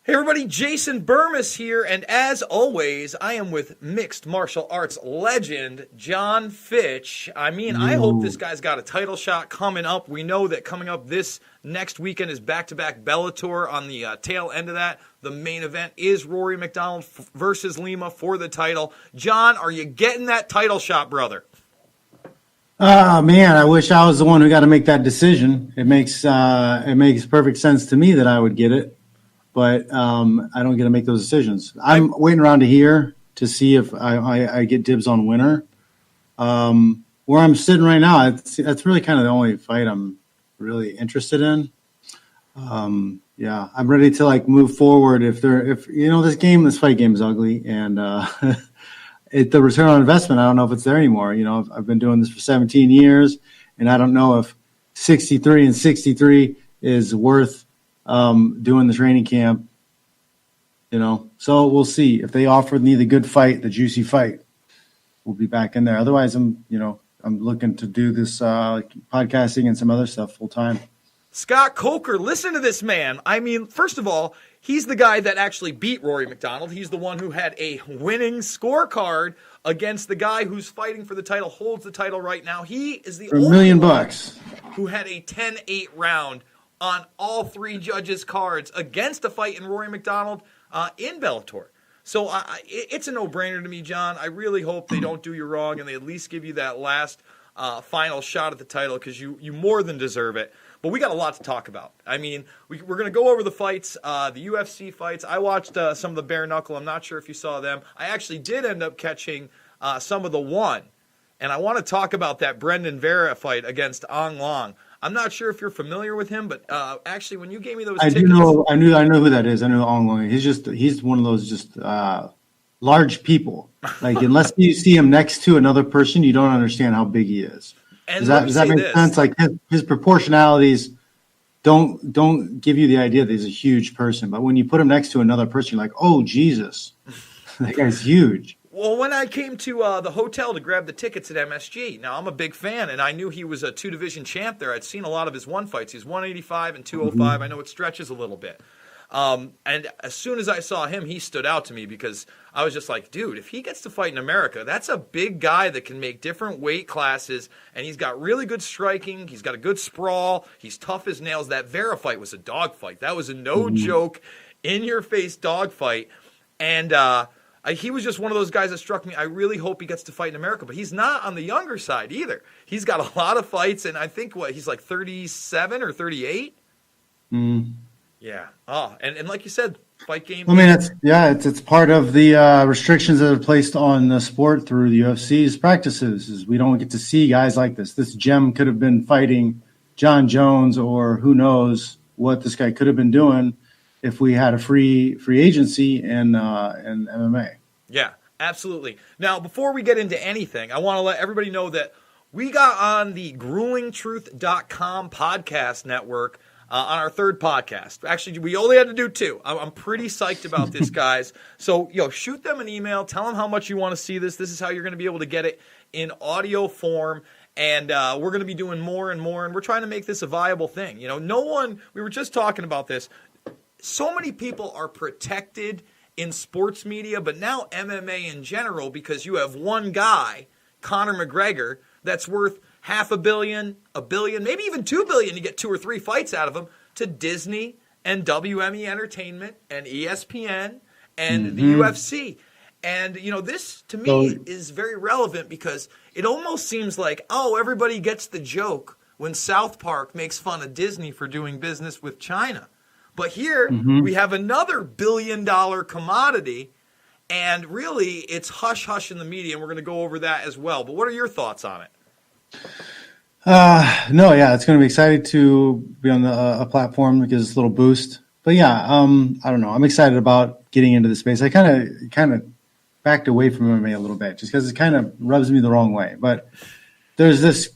Hey everybody, Jason Burmis here, and as always, I am with mixed martial arts legend John Fitch. I hope this guy's got a title shot coming up. We know that coming up this next weekend is back-to-back Bellator. On the tail end of that, the main event is Rory McDonald versus Lima for the title. John, are you getting that title shot, brother? Man, I wish I was the one who got to make that decision. It makes perfect sense to me that I would get it. But I don't get to make those decisions. I'm waiting around to hear to see if I get dibs on winner. Where I'm sitting right now, that's really kind of the only fight I'm really interested in. Yeah, I'm ready to move forward. If this fight game is ugly, and the return on investment, I don't know if it's there anymore. I've been doing this for 17 years, and I don't know if 63 and 63 is worth doing the training camp, so we'll see. If they offer me the good fight, the juicy fight, we'll be back in there. Otherwise, I'm looking to do this podcasting and some other stuff full time. Scott Coker, listen to this man. First of all, he's the guy that actually beat Rory McDonald. He's the one who had a winning scorecard against the guy who's fighting for the title, holds the title right now. He is the only $1 million who had a 10-8 round on all three judges' cards against a fight in Rory McDonald in Bellator. So it's a no-brainer to me, John. I really hope they don't do you wrong and they at least give you that last final shot at the title, because you more than deserve it. But we got a lot to talk about. We're going to go over the fights, the UFC fights. I watched some of the bare knuckle. I'm not sure if you saw them. I actually did end up catching some of the one. And I want to talk about that Brendan Vera fight against Ong Long. I'm not sure if you're familiar with him, but actually, when you gave me those tickets, I know who that is. I know Ong Long. He's one of those just large people. Unless you see him next to another person, you don't understand how big he is. And does that make sense? His proportionalities don't give you the idea that he's a huge person, but when you put him next to another person, you're like, oh Jesus, that guy's huge. Well, when I came to the hotel to grab the tickets at MSG, now I'm a big fan, and I knew he was a two-division champ there. I'd seen a lot of his one fights. He's 185 and 205. I know it stretches a little bit. And as soon as I saw him, he stood out to me, because I was just like, dude, if he gets to fight in America, that's a big guy that can make different weight classes, and he's got really good striking. He's got a good sprawl. He's tough as nails. That Vera fight was a dog fight. That was a no-joke, in-your-face dog fight. And he was just one of those guys that struck me. I really hope he gets to fight in America, but he's not on the younger side either. He's got a lot of fights, and I think he's like 37 or 38. Yeah. Oh, and like you said, fight game. It's part of the restrictions that are placed on the sport through the UFC's practices. Is we don't get to see guys like this. This gem could have been fighting John Jones, or who knows what this guy could have been doing if we had a free agency in MMA. Yeah, absolutely. Now, before we get into anything, I want to let everybody know that we got on the gruelingtruth.com podcast network on our third podcast. Actually, we only had to do two. I'm pretty psyched about this, guys. So, shoot them an email. Tell them how much you want to see this. This is how you're going to be able to get it in audio form. And we're going to be doing more and more. And we're trying to make this a viable thing. We were just talking about this. So many people are protected in sports media, but now MMA in general, because you have one guy, Conor McGregor, that's worth $500 million, $1 billion, maybe even $2 billion to get 2 or 3 fights out of him, to Disney and WME Entertainment and ESPN and the UFC. And, this to me is very relevant, because it almost seems like, everybody gets the joke when South Park makes fun of Disney for doing business with China. But here we have another $1 billion commodity, and really it's hush-hush in the media, and we're going to go over that as well. But what are your thoughts on it? It's going to be exciting to be on a platform that gives us a little boost. But I don't know. I'm excited about getting into the space. I kind of backed away from MMA a little bit, just because it kind of rubs me the wrong way. But there's this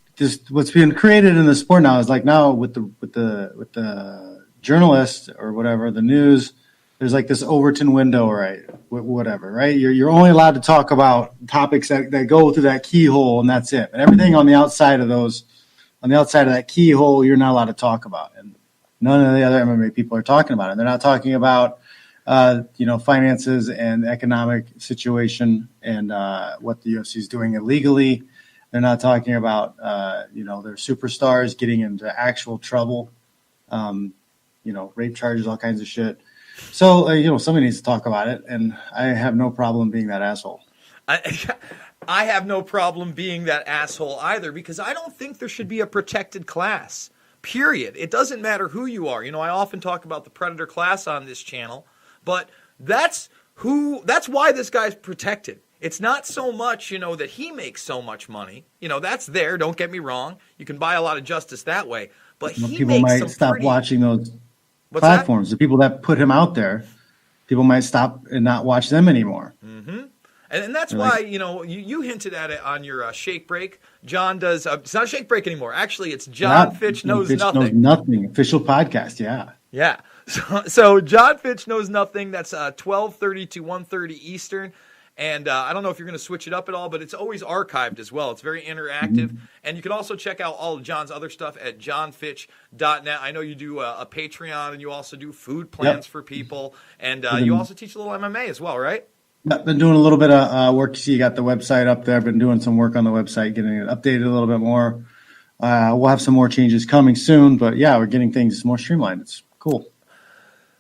what's being created in the sport now is like, now with the journalist or whatever, the news, there's like this Overton window, right? Whatever, right? You're only allowed to talk about topics that go through that keyhole, and that's it. And everything on the outside of that keyhole, you're not allowed to talk about. And none of the other MMA people are talking about it. They're not talking about finances and economic situation and what the UFC is doing illegally. They're not talking about, their superstars getting into actual trouble, rape charges, all kinds of shit. So, somebody needs to talk about it, and I have no problem being that asshole. I have no problem being that asshole either, because I don't think there should be a protected class, period. It doesn't matter who you are. I often talk about the predator class on this channel, but that's why this guy's protected. It's not so much, that he makes so much money. That's there. Don't get me wrong. You can buy a lot of justice that way. But people might stop watching those platforms. The people that put him out there, people might stop and not watch them anymore. Mm-hmm. And that's why, you hinted at it on your Shake Break. John does, it's not Shake Break anymore. Actually, it's John Fitch Knows Nothing. Knows Nothing. Official podcast, yeah. Yeah. So John Fitch Knows Nothing. That's 12:30 to 1:30 Eastern. And I don't know if you're going to switch it up at all, but it's always archived as well. It's very interactive. Mm-hmm. And you can also check out all of John's other stuff at johnfitch.net. I know you do a Patreon, and you also do food plans for people. And you also teach a little MMA as well, right? I've been doing a little bit of work. You got the website up there. I've been doing some work on the website, getting it updated a little bit more. We'll have some more changes coming soon. But, yeah, we're getting things more streamlined. It's cool.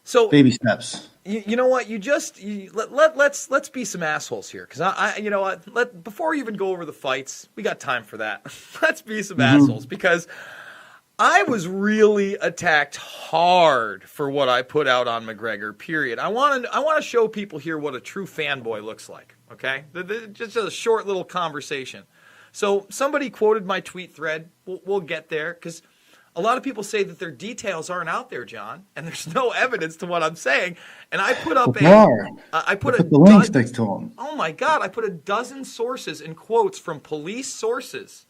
So baby steps. You know what? Let's be some assholes here, because before we even go over the fights, we got time for that. Let's be some assholes, because I was really attacked hard for what I put out on McGregor. Period. I want to show people here what a true fanboy looks like. Okay, just a short little conversation. So somebody quoted my tweet thread. We'll get there, because a lot of people say that their details aren't out there, John, and there's no evidence to what I'm saying. And I put up I put the links next to them. Oh my God! I put a dozen sources and quotes from police sources.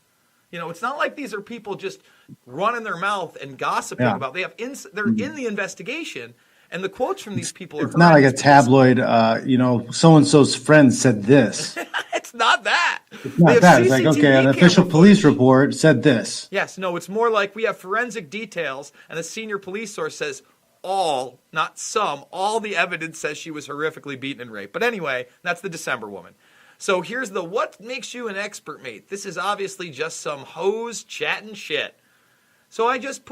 It's not like these are people just running their mouth and gossiping about. They're in the investigation, and the quotes from these people are. It's not like a tabloid. So and so's friend said this. It's not that. It's not that. It's like, okay, an official police report said this. Yes, no, it's more like we have forensic details, and the senior police source says all, not some, all the evidence says she was horrifically beaten and raped. But anyway, that's the December woman. So here's the what makes you an expert, mate. This is obviously just some hose chatting shit. So I just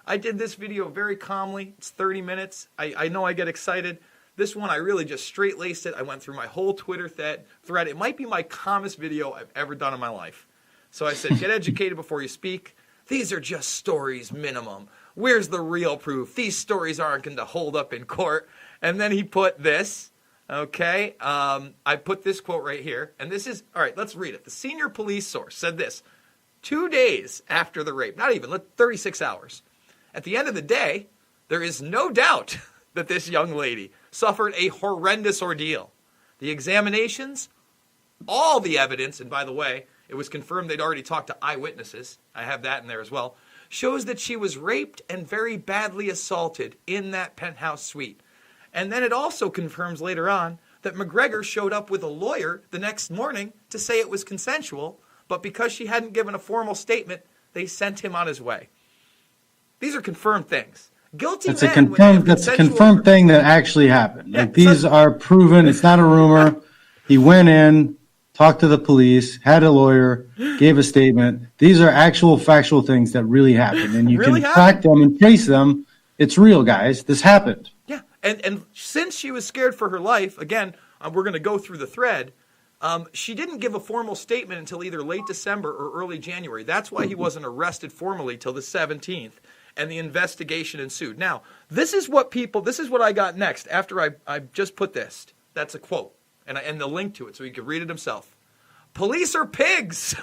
I did this video very calmly. It's 30 minutes. I know I get excited. This one, I really just straight-laced it. I went through my whole Twitter thread. It might be my calmest video I've ever done in my life. So I said, get educated before you speak. These are just stories minimum. Where's the real proof? These stories aren't going to hold up in court. And then he put this, okay? I put this quote right here. And this is, all right, let's read it. The senior police source said this 2 days after the rape, not even, 36 hours. At the end of the day, there is no doubt that this young lady suffered a horrendous ordeal. The examinations, all the evidence, and by the way, it was confirmed they'd already talked to eyewitnesses, I have that in there as well, shows that she was raped and very badly assaulted in that penthouse suite. And then it also confirms later on that McGregor showed up with a lawyer the next morning to say it was consensual, but because she hadn't given a formal statement, they sent him on his way. These are confirmed things. That's a confirmed thing that actually happened. Yeah, these are proven. It's not a rumor. He went in, talked to the police, had a lawyer, gave a statement. These are actual factual things that really happened, and you really can track them and trace them. It's real, guys. This happened. Yeah, and since she was scared for her life, again, we're going to go through the thread. She didn't give a formal statement until either late December or early January. That's why he wasn't arrested formally till the 17th. And the investigation ensued. Now, this is what I got next after I just put this. That's a quote, and the link to it, so he could read it himself. Police are pigs.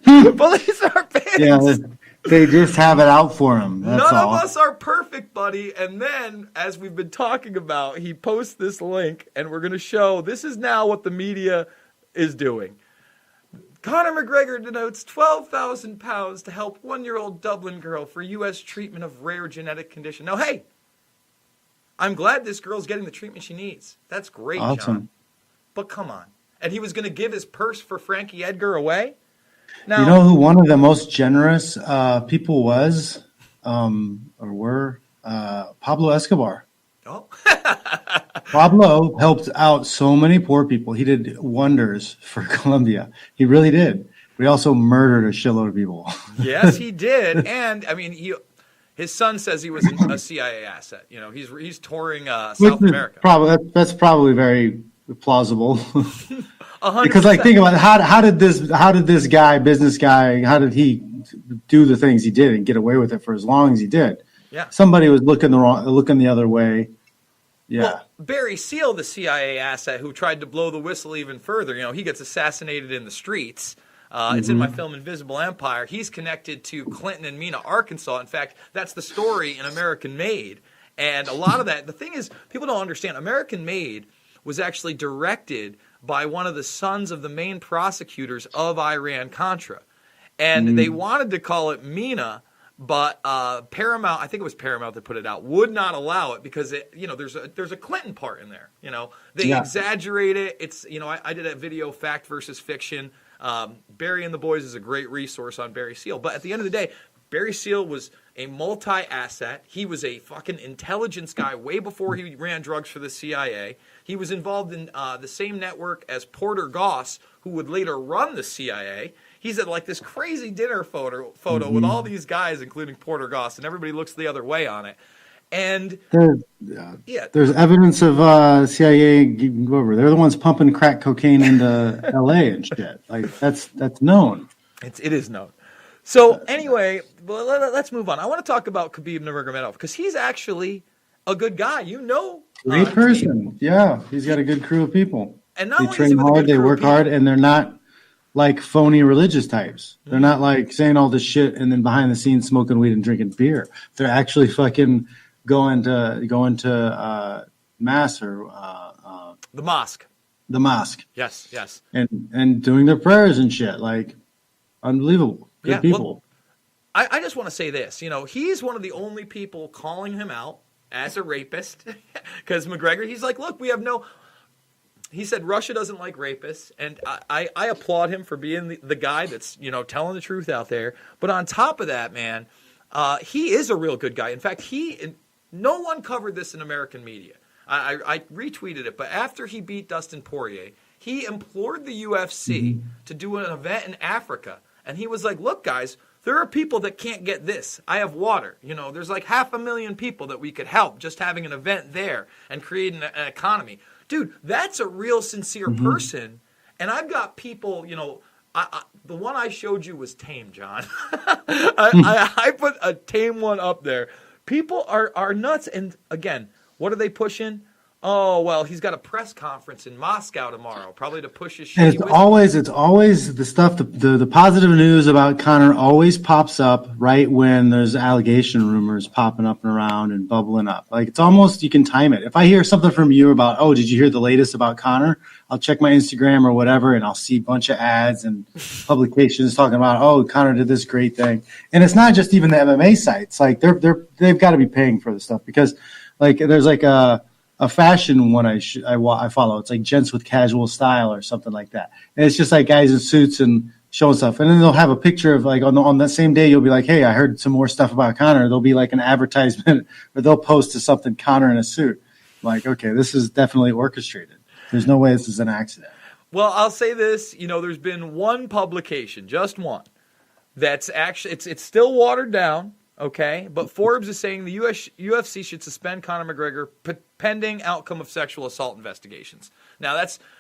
Police are pigs. Yeah, they just have it out for him. That's None all. of us are perfect, buddy. And then, as we've been talking about, he posts this link, and we're going to show this is now what the media is doing. Conor McGregor denotes £12,000 to help 1-year-old Dublin girl for U.S. treatment of rare genetic condition. Now, hey, I'm glad this girl's getting the treatment she needs. That's great, awesome. John. But come on. And he was going to give his purse for Frankie Edgar away? Now, you know who one of the most generous people was, Pablo Escobar. Oh, Pablo helped out so many poor people. He did wonders for Colombia. He really did. But he also murdered a shitload of people. Yes, he did. And I mean, his son says he was a CIA asset. You know, he's touring South America. That's probably very plausible. 100%. Because like think about it, how did this guy, business guy, how did he do the things he did and get away with it for as long as he did? Yeah. Somebody was looking the other way. Yeah. Well, Barry Seal, the CIA asset who tried to blow the whistle even further, you know, he gets assassinated in the streets. It's in my film Invisible Empire. He's connected to Clinton and Mena, Arkansas. In fact, that's the story in American Made. And a lot of that, the thing is, people don't understand, American Made was actually directed by one of the sons of the main prosecutors of Iran-Contra. And they wanted to call it Mena, but Paramount, I think it was Paramount that put it out, would not allow it because there's a Clinton part in there. You know, they exaggerate it. It's, you know, I did a video, Fact versus Fiction. Barry and the Boys is a great resource on Barry Seal. But at the end of the day, Barry Seal was a multi-asset. He was a fucking intelligence guy way before he ran drugs for the CIA. He was involved in the same network as Porter Goss, who would later run the CIA. He's at like this crazy dinner photo with all these guys, including Porter Goss, and everybody looks the other way on it. And there's evidence of CIA. Whoever they're the ones pumping crack cocaine into L.A. and shit. Like that's known. It is known. So anyway, let's move on. I want to talk about Khabib Nurmagomedov because he's actually a good guy. You know, great person. Yeah, he's got a good crew of people. And they train hard, they work hard, and they're not like phony religious types. They're not like saying all this shit and then behind the scenes smoking weed and drinking beer. They're actually fucking going to mass or the mosque. The mosque. Yes. And doing their prayers and shit. Like unbelievable. Good people. Well, I just want to say this. You know, he's one of the only people calling him out as a rapist because McGregor. He's like, look, we have no. He said Russia doesn't like rapists, and I applaud him for being the guy that's, you know, telling the truth out there. But on top of that, man, he is a real good guy. In fact, no one covered this in American media. I retweeted it, but after he beat Dustin Poirier, he implored the UFC to do an event in Africa, and he was like, look, guys, there are people that can't get this. I have water. You know, there's like 500,000 people that we could help just having an event there and creating an economy. Dude, that's a real sincere person. And I've got people, you know, the one I showed you was tame, John. I put a tame one up there. People are nuts. And again, what are they pushing? Oh, well, he's got a press conference in Moscow tomorrow, probably to push his shit. It's always the stuff, the positive news about Conor always pops up right when there's allegation rumors popping up and around and bubbling up. Like it's almost, you can time it. If I hear something from you about, oh, did you hear the latest about Conor? I'll check my Instagram or whatever, and I'll see a bunch of ads and publications talking about, oh, Conor did this great thing. And it's not just even the MMA sites. Like they've got to be paying for this stuff because like there's like a fashion one I follow. It's like Gents with Casual Style or something like that. And it's just like guys in suits and showing stuff. And then they'll have a picture of like on that same day, you'll be like, hey, I heard some more stuff about Conor. There'll be like an advertisement or they'll post to something Conor in a suit. I'm like, okay, this is definitely orchestrated. There's no way this is an accident. Well, I'll say this, you know, there's been one publication, just one, that's actually, it's still watered down. Okay, but Forbes is saying the UFC should suspend Conor McGregor pending outcome of sexual assault investigations. Now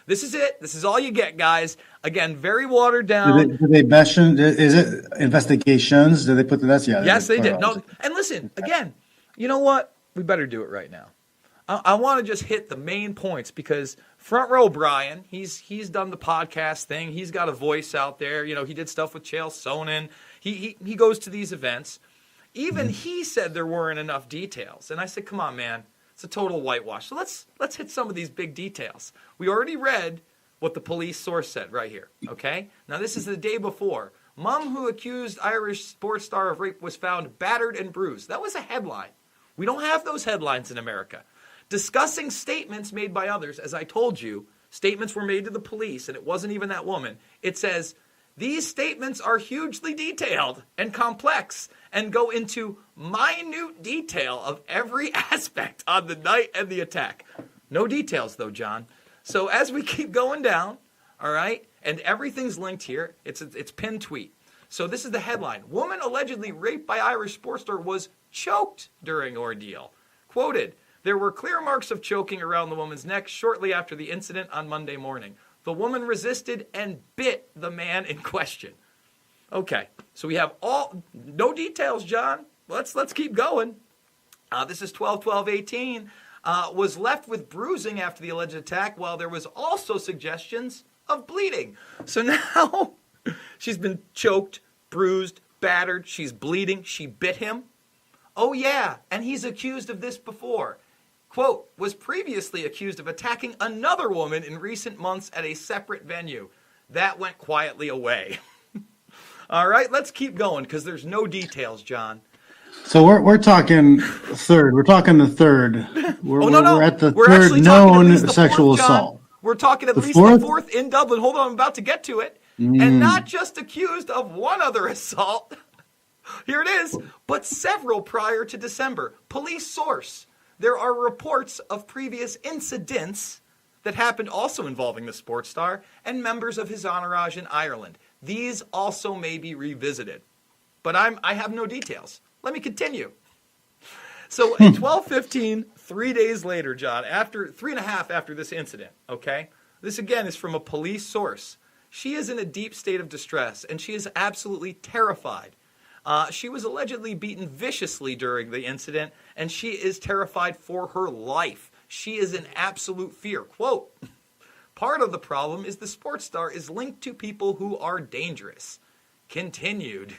this is it. This is all you get, guys. Again, very watered down. Did they mention? Is it investigations? Did they put that? Yeah. Yes, they did. No, and listen again. You know what? We better do it right now. I want to just hit the main points because Front Row Brian, he's done the podcast thing. He's got a voice out there. You know, he did stuff with Chael Sonnen. He goes to these events. Even he said there weren't enough details. And I said, come on, man. It's a total whitewash. So let's hit some of these big details. We already read what the police source said right here, okay? Now, this is the day before. Mom who accused Irish sports star of rape was found battered and bruised. That was a headline. We don't have those headlines in America. Discussing statements made by others, as I told you, statements were made to the police, and it wasn't even that woman. It says, these statements are hugely detailed and complex and go into minute detail of every aspect on the night and the attack. No details, though, John. So as we keep going down, all right, and everything's linked here, it's pinned tweet. So this is the headline. Woman allegedly raped by Irish sports star was choked during ordeal. Quoted, there were clear marks of choking around the woman's neck shortly after the incident on Monday morning. The woman resisted and bit the man in question. Okay, so we have no details, John. Let's keep going. This is 12/12/18. Was left with bruising after the alleged attack, while there was also suggestions of bleeding. So now she's been choked, bruised, battered. She's bleeding. She bit him. Oh, yeah, and he's accused of this before. Quote, was previously accused of attacking another woman in recent months at a separate venue. That went quietly away. All right, let's keep going because there's no details, John. So we're talking third. We're talking the third. We're at the third known sexual assault. We're talking at least the fourth in Dublin. Hold on, I'm about to get to it. And not just accused of one other assault. Here it is. But several prior to December. Police source. There are reports of previous incidents that happened also involving the sports star and members of his entourage in Ireland. These also may be revisited. But I have no details. Let me continue. So at 12:15, 3 days later, John, after 3.5 after this incident, okay? This again is from a police source. She is in a deep state of distress, and she is absolutely terrified. She was allegedly beaten viciously during the incident, and she is terrified for her life. She is in absolute fear. Quote, part of the problem is the sports star is linked to people who are dangerous. Continued.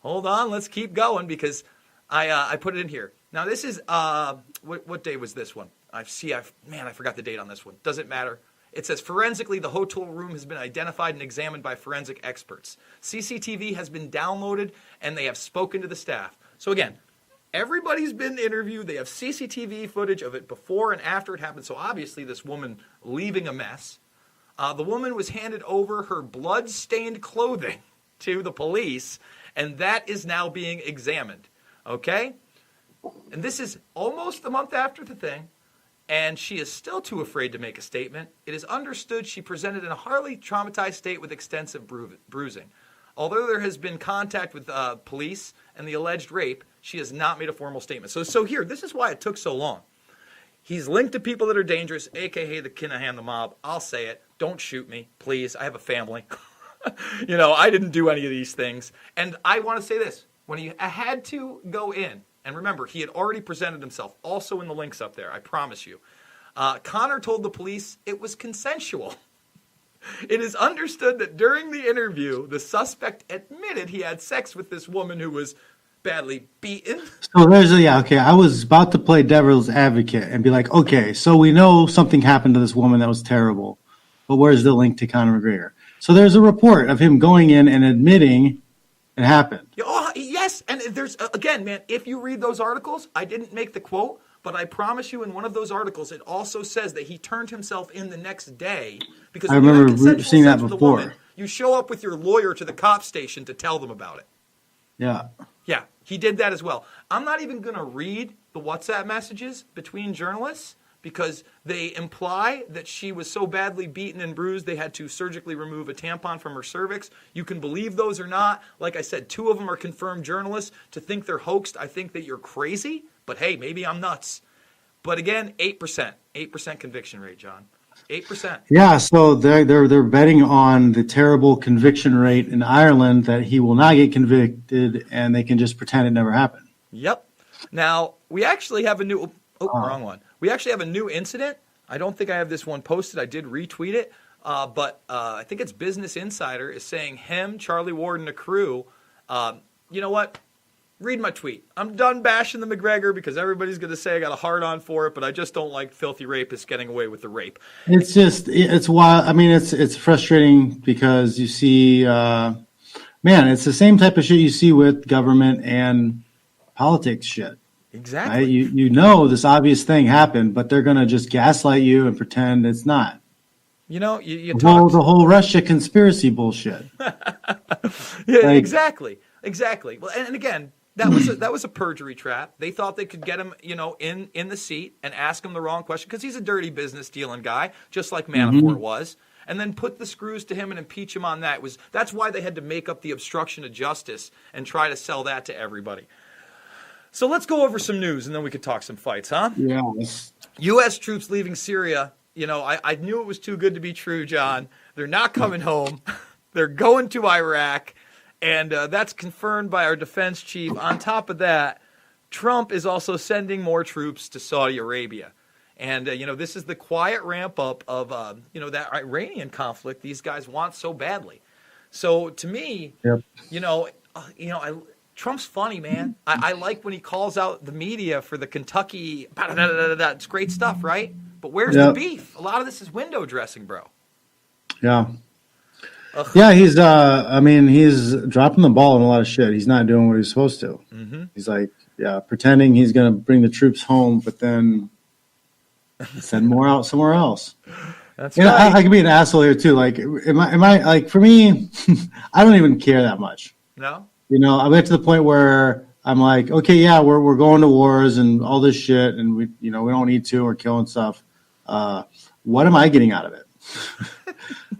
Hold on, let's keep going because I put it in here. Now this is, what day was this one? I forgot the date on this one. Doesn't matter. It says, forensically, the hotel room has been identified and examined by forensic experts. CCTV has been downloaded, and they have spoken to the staff. So again, everybody's been interviewed. They have CCTV footage of it before and after it happened. So obviously this woman leaving a mess. The woman was handed over her blood-stained clothing to the police, and that is now being examined. Okay? And this is almost a month after the thing. And she is still too afraid to make a statement. It is understood she presented in a highly traumatized state with extensive bruising. Although there has been contact with police and the alleged rape, she has not made a formal statement. So here, this is why it took so long. He's linked to people that are dangerous, a.k.a. the Kinahan, the mob. I'll say it. Don't shoot me, please. I have a family. I didn't do any of these things. And I want to say this. When he had to go in, and remember, he had already presented himself, also in the links up there, I promise you. Conor told the police it was consensual. It is understood that during the interview, the suspect admitted he had sex with this woman who was badly beaten. So okay, I was about to play devil's advocate and be like, okay, so we know something happened to this woman that was terrible, but where's the link to Conor McGregor? So there's a report of him going in and admitting it happened. Oh, yes, and there's, again, man, if you read those articles, I didn't make the quote, but I promise you in one of those articles, it also says that he turned himself in the next day. Because I remember seeing that before. Woman, you show up with your lawyer to the cop station to tell them about it. Yeah. Yeah, he did that as well. I'm not even going to read the WhatsApp messages between journalists because they imply that she was so badly beaten and bruised they had to surgically remove a tampon from her cervix. You can believe those or not. Like I said, 2 of them are confirmed journalists. To think they're hoaxed, I think that you're crazy. But hey, maybe I'm nuts. But again, 8% conviction rate, John. 8%. Yeah, so they're betting on the terrible conviction rate in Ireland that he will not get convicted and they can just pretend it never happened. Yep. Now, we actually have a new wrong one. We actually have a new incident. I don't think I have this one posted. I did retweet it. But I think it's Business Insider is saying him, Charlie Ward, and the crew, you know what? Read my tweet. I'm done bashing the McGregor because everybody's going to say I got a hard on for it, but I just don't like filthy rapists getting away with the rape. It's wild. I mean, it's frustrating because you see, it's the same type of shit you see with government and politics shit. Exactly. Right? You know this obvious thing happened, but they're going to just gaslight you and pretend it's not. You know, you talk the whole Russia conspiracy bullshit. Yeah, like, exactly. Well, and again, that was a perjury trap. They thought they could get him, in the seat and ask him the wrong question because he's a dirty business dealing guy, just like Manafort was, and then put the screws to him and impeach him on that. That's why they had to make up the obstruction of justice and try to sell that to everybody. So let's go over some news and then we could talk some fights, huh? Yes. U.S. troops leaving Syria. I knew it was too good to be true, John. They're not coming home. They're going to Iraq. And that's confirmed by our defense chief. On top of that, Trump is also sending more troops to Saudi Arabia. And, this is the quiet ramp up of, that Iranian conflict these guys want so badly. So to me, Yep. Trump's funny, man. I like when he calls out the media for the Kentucky. It's great stuff, right? But where's the beef? A lot of this is window dressing, bro. Yeah. Ugh. Yeah, he's dropping the ball on a lot of shit. He's not doing what he's supposed to. Mm-hmm. He's like, pretending he's going to bring the troops home, but then send more out somewhere else. That's right. I can be an asshole here too. Like, am I like, for me, I don't even care that much. No? I went to the point where I'm like, okay, yeah, we're going to wars and all this shit, and we don't need to. We're killing stuff. What am I getting out of it?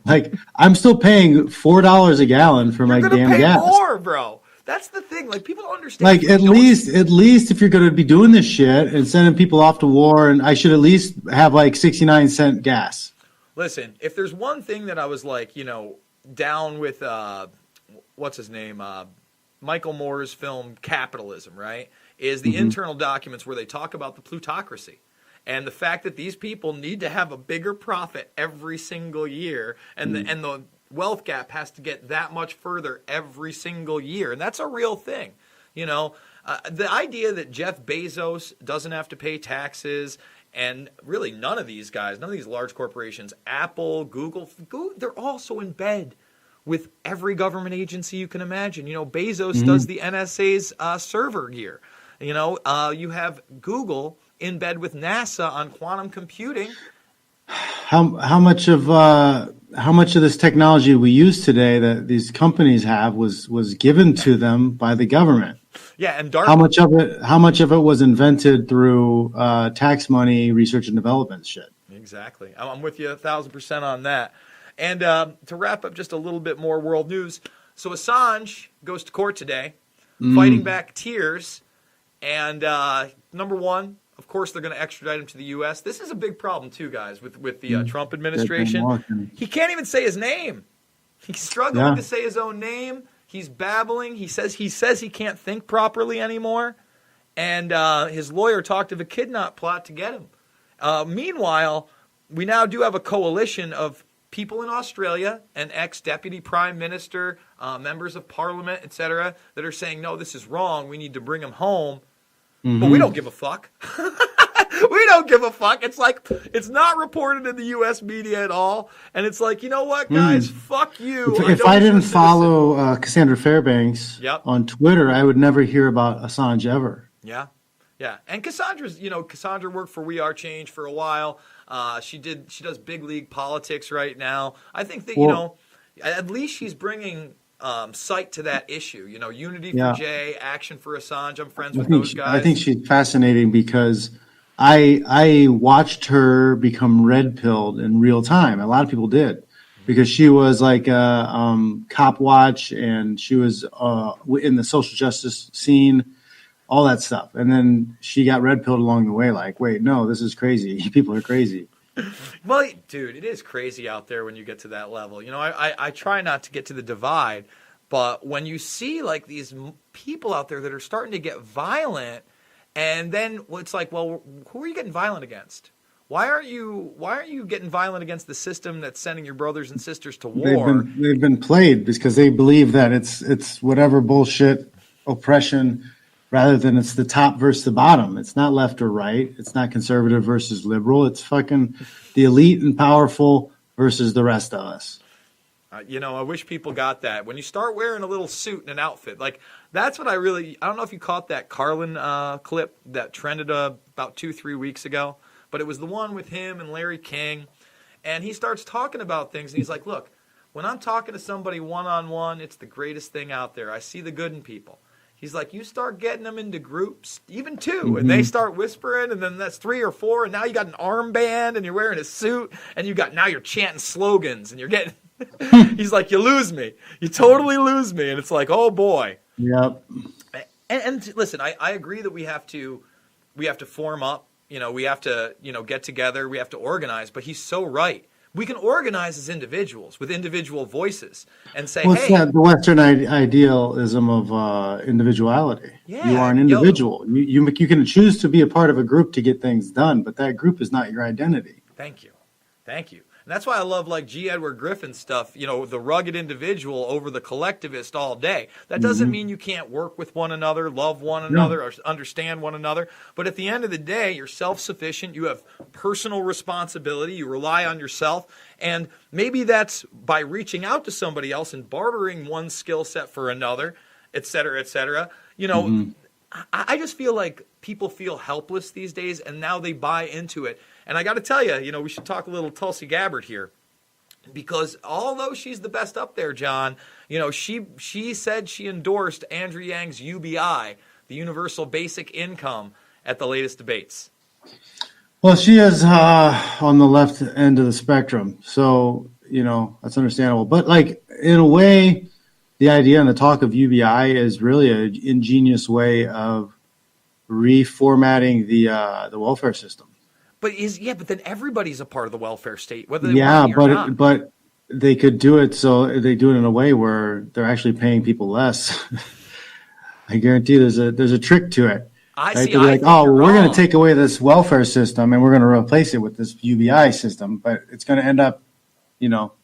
Like, I'm still paying $4 a gallon for my damn gas. You're gonna pay more, bro. That's the thing. Like, people don't understand. Like, at least if you're going to be doing this shit and sending people off to war, and I should at least have like 69-cent gas. Listen, if there's one thing that I was like, down with, what's his name, Michael Moore's film Capitalism, right, is the internal documents where they talk about the plutocracy. And the fact that these people need to have a bigger profit every single year, and the wealth gap has to get that much further every single year. And that's a real thing. The idea that Jeff Bezos doesn't have to pay taxes, and really none of these guys, none of these large corporations, Apple, Google, they're also in bed with every government agency you can imagine. Bezos does the NSA's server gear. You have Google in bed with NASA on quantum computing. How much of this technology we use today that these companies have was given to them by the government? Yeah, and how much of it was invented through tax money, research and development shit? Exactly. I'm with you 1,000% on that. And to wrap up just a little bit more world news, so Assange goes to court today, fighting back tears, and number one, of course, they're going to extradite him to the U.S. This is a big problem too, guys, with the Trump administration. He can't even say his name. He's struggling to say his own name. He's babbling. He says he can't think properly anymore, and his lawyer talked of a kidnap plot to get him. Meanwhile, we now do have a coalition of people in Australia, an ex-deputy prime minister, members of parliament, etc., that are saying, no, this is wrong. We need to bring him home. But we don't give a fuck. We don't give a fuck. It's like, it's not reported in the U.S. media at all. And it's like, you know what, guys? Fuck you. If I didn't follow Cassandra Fairbanks on Twitter, I would never hear about Assange ever. Yeah. Yeah. And Cassandra worked for We Are Change for a while. She does big league politics right now. I think that, at least she's bringing sight to that issue. Unity for Jay, Action for Assange. I'm friends with those guys. I think she's fascinating because I watched her become red-pilled in real time. A lot of people did because she was like Cop Watch, and she was in the social justice scene, all that stuff. And then she got red-pilled along the way like, wait, no, this is crazy. People are crazy. Well, dude, it is crazy out there when you get to that level. I try not to get to the divide, but when you see like these people out there that are starting to get violent, and then it's like, well, who are you getting violent against? Why aren't you getting violent against the system that's sending your brothers and sisters to war? They've been played because they believe that it's whatever bullshit oppression, rather than it's the top versus the bottom. It's not left or right. It's not conservative versus liberal. It's fucking the elite and powerful versus the rest of us. I wish people got that. When you start wearing a little suit and an outfit, like that's what I don't know if you caught that Carlin clip that trended about 2-3 weeks ago, but it was the one with him and Larry King. And he starts talking about things and he's like, look, when I'm talking to somebody one-on-one, it's the greatest thing out there. I see the good in people. He's like, you start getting them into groups, even 2, and they start whispering, and then that's 3 or 4, and now you got an armband, and you're wearing a suit, and now you're chanting slogans, and you're getting. He's like, you lose me, you totally lose me, and it's like, oh boy. Yep. And listen, I agree that we have to form up, we have to get together, we have to organize, but he's so right. We can organize as individuals with individual voices and say, well, it's hey. the Western idealism of individuality. Yeah, you are an individual. You can choose to be a part of a group to get things done, but that group is not your identity. Thank you. And that's why I love like G. Edward Griffin stuff, the rugged individual over the collectivist all day. That doesn't mean you can't work with one another, love one another, or understand one another. But at the end of the day, you're self-sufficient. You have personal responsibility. You rely on yourself. And maybe that's by reaching out to somebody else and bartering one skill set for another, et cetera, et cetera. I just feel like people feel helpless these days, and now they buy into it. And I got to tell you, we should talk a little Tulsi Gabbard here, because although she's the best up there, John, she said she endorsed Andrew Yang's UBI, the Universal Basic Income, at the latest debates. Well, she is on the left end of the spectrum, so that's understandable. But like in a way, the idea and the talk of UBI is really an ingenious way of reformatting the welfare system. But then everybody's a part of the welfare state, whether they want or not. But they could do it so they do it in a way where they're actually paying people less. I guarantee there's a trick to it. They're like, we're going to take away this welfare system and we're going to replace it with this UBI system, but it's going to end up,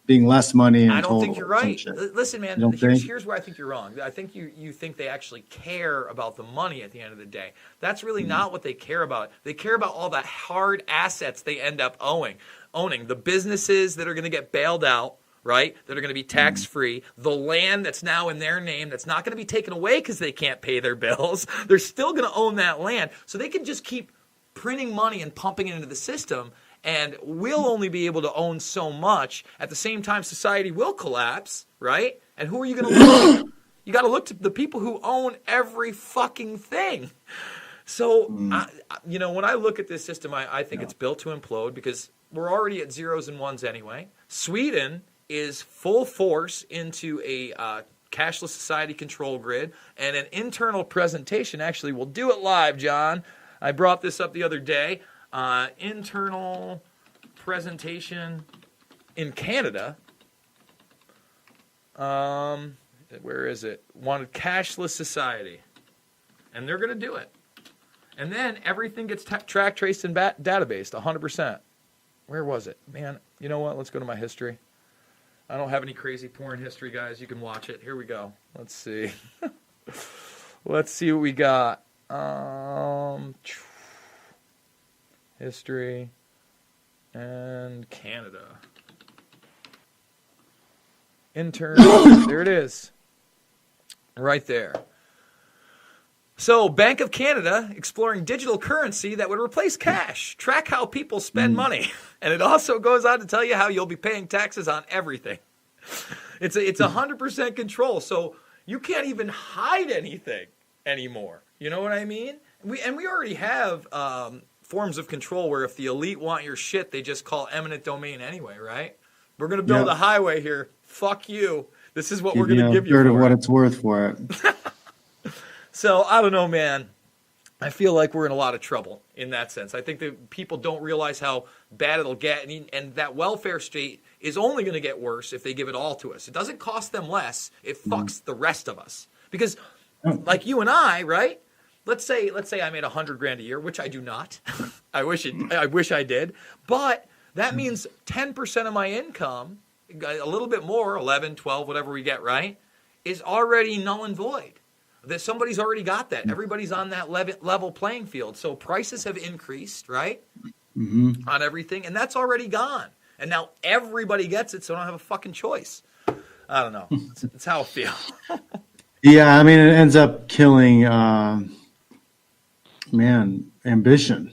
being less money. In I don't total, think you're right. Listen, man, here's where I think you're wrong. I think you think they actually care about the money at the end of the day. That's really not what they care about. They care about all the hard assets they end up owning. The businesses that are going to get bailed out, right? That are going to be tax-free. The land that's now in their name that's not going to be taken away because they can't pay their bills. They're still going to own that land. So they can just keep printing money and pumping it into the system, and we'll only be able to own so much. At the same time, society will collapse, right? And who are you going to look to? You got to look to the people who own every fucking thing. So, when I look at this system, I think it's built to implode because we're already at zeros and ones anyway. Sweden is full force into a cashless society control grid, and an internal presentation. Actually, we'll do it live, John. I brought this up the other day. Internal presentation in Canada. Where is it? Wanted cashless society. And they're going to do it. And then everything gets tracked, traced, and databased 100%. Where was it? Man, you know what? Let's go to my history. I don't have any crazy porn history, guys. You can watch it. Here we go. Let's see. Let's see what we got. History and Canada. Intern. There it is. Right there. So, Bank of Canada exploring digital currency that would replace cash. Track how people spend money. And it also goes on to tell you how you'll be paying taxes on everything. It's 100% control. So, you can't even hide anything anymore. You know what I mean? We already have forms of control where if the elite want your shit, they just call eminent domain anyway, right? We're going to build a highway here. Fuck you. This is what we're going to give you for a third of what it's worth for it. So, I don't know, man. I feel like we're in a lot of trouble in that sense. I think that people don't realize how bad it'll get, and that welfare state is only going to get worse if they give it all to us. It doesn't cost them less. It fucks the rest of us. Because, like you and I, right? Let's say I made $100,000 a year, which I do not. I wish I did. But that means 10% of my income, a little bit more, 11, 12, whatever we get, right, is already null and void. That somebody's already got that. Everybody's on that level playing field. So prices have increased, right, on everything, and that's already gone. And now everybody gets it, so I don't have a fucking choice. I don't know. It's how I feel. Yeah, I mean, it ends up killing, ambition.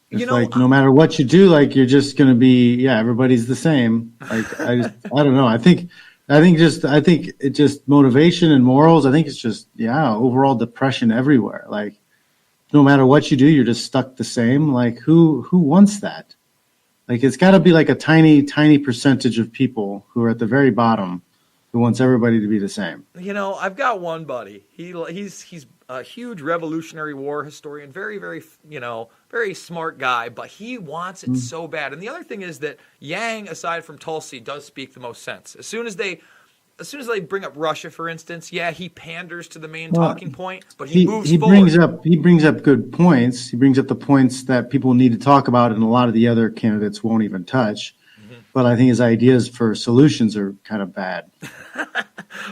It's no matter what you do, like you're just going to be, everybody's the same. Like I don't know. I think I think it just motivation and morals. I think it's just overall depression everywhere. Like no matter what you do, you're just stuck the same. Like who wants that? Like it's got to be like a tiny percentage of people who are at the very bottom who wants everybody to be the same. I've got one buddy. He's a huge Revolutionary War historian, very, very, very smart guy, but he wants it so bad. And the other thing is that Yang, aside from Tulsi, does speak the most sense. As soon as they bring up Russia, for instance, he panders to the main talking point, but he moves forward. He brings up good points. He brings up the points that people need to talk about, and a lot of the other candidates won't even touch. But I think his ideas for solutions are kind of bad.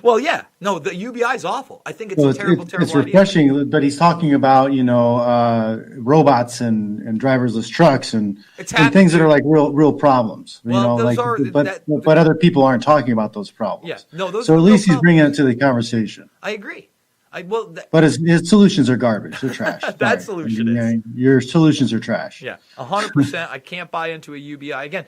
Well, no, the UBI is awful. I think it's a terrible It's refreshing, idea. But he's talking about robots and driverless trucks and things that are like real problems. But other people aren't talking about those problems. Yeah, no, those. So at least he's bringing it to the conversation. I agree. But his solutions are garbage. They're trash. That solution is. Your solutions are trash. Yeah, 100%. I can't buy into a UBI again.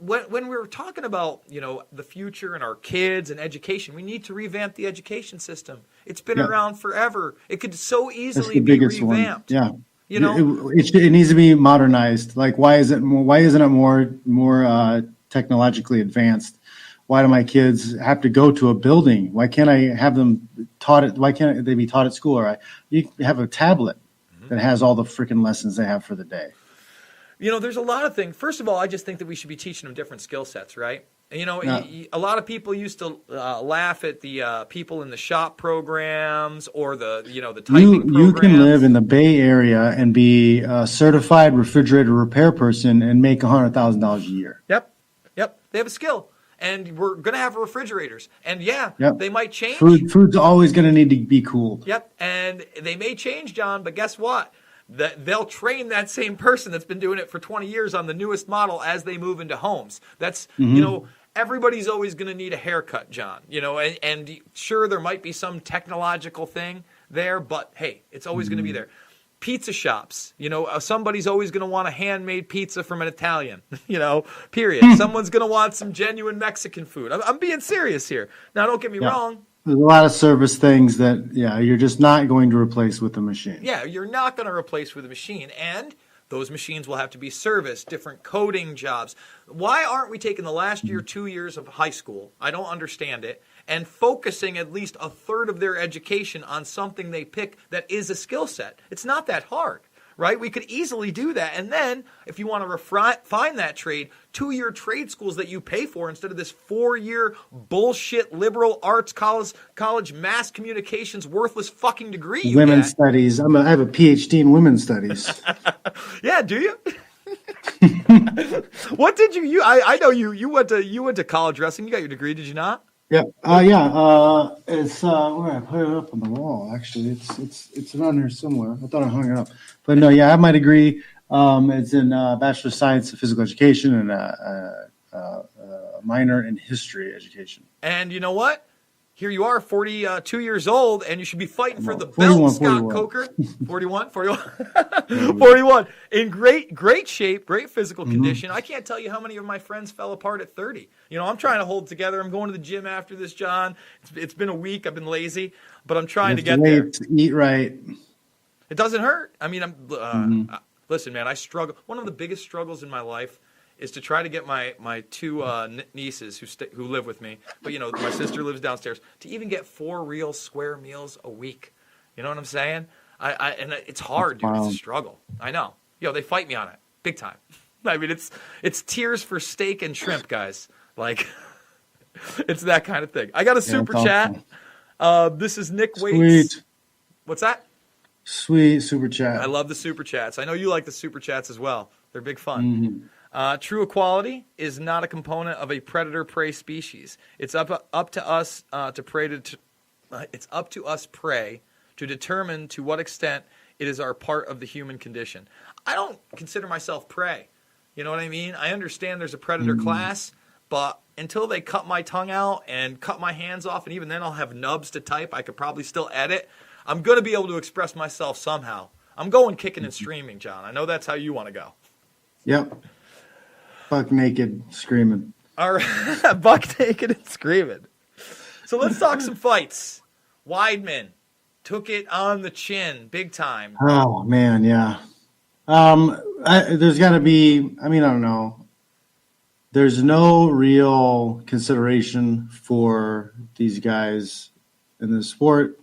When we're talking about the future and our kids and education, we need to revamp the education system. It's been around forever. It could so easily be revamped. One. Yeah, it needs to be modernized. Like why isn't it more technologically advanced? Why do my kids have to go to a building? Why can't I have them taught? Why can't they be taught at school? Or you have a tablet that has all the freaking lessons they have for the day. There's a lot of things. First of all, I just think that we should be teaching them different skill sets, right? A lot of people used to laugh at the people in the shop programs or the typing programs. You can live in the Bay Area and be a certified refrigerator repair person and make $100,000 a year. Yep. They have a skill. And we're going to have refrigerators. And they might change. Food's always going to need to be cooled. Yep. And they may change, John, but guess what? They'll train that same person that's been doing it for 20 years on the newest model as they move into homes. That's, everybody's always going to need a haircut, John. And sure, there might be some technological thing there, but hey, it's always going to be there. Pizza shops, somebody's always going to want a handmade pizza from an Italian, period. Someone's going to want some genuine Mexican food. I'm being serious here. Now, don't get me wrong. There's a lot of service things that, you're just not going to replace with a machine. Yeah, you're not going to replace with a machine. And those machines will have to be serviced, different coding jobs. Why aren't we taking the last year, 2 years of high school? I don't understand it. And focusing at least a third of their education on something they pick that is a skill set. It's not that hard, right? We could easily do that. And then if you want to refine that trade, 2-year trade schools that you pay for instead of this 4-year bullshit liberal arts college mass communications worthless fucking degree. Women's studies. I have a PhD in women's studies. Yeah, do you? What did you I know you went to college wrestling. You got your degree, did you not? Yeah. It's where I put it up on the wall. Actually, it's around here somewhere. I thought I hung it up, but no. Yeah, I have my degree. It's in Bachelor of Science in Physical Education and a minor in History Education. And you know what? Here you are, 42 years old, and you should be fighting for the belt, Scott Coker. 41. 41. In great shape, great physical condition. I can't tell you how many of my friends fell apart at 30. I'm trying to hold together. I'm going to the gym after this, John. It's been a week. I've been lazy, but I'm trying to get there. Eat right. It doesn't hurt. I mean, listen, man, I struggle. One of the biggest struggles in my life is to try to get my two nieces who live with me, but my sister lives downstairs, to even get 4 real square meals a week. You know what I'm saying? And it's hard, dude. It's a struggle. I know. They fight me on it big time. I mean, it's tears for steak and shrimp, guys. Like, it's that kind of thing. I got a super chat. This is Nick Waits. Sweet. What's that? Sweet super chat. I love the super chats. I know you like the super chats as well. They're big fun. True equality is not a component of a predator-prey species. It's up to us it's up to us prey to determine to what extent it is our part of the human condition. I don't consider myself prey. You know what I mean? I understand there's a predator class, but until they cut my tongue out and cut my hands off, and even then I'll have nubs to type, I could probably still edit, I'm going to be able to express myself somehow. I'm going kicking and streaming, John. I know that's how you want to go. Yep. Fuck naked, screaming. All right, buck naked and screaming. So let's talk some fights. Weidman took it on the chin, big time. Oh man, yeah. There's got to be. I mean, I don't know. There's no real consideration for these guys in the sport.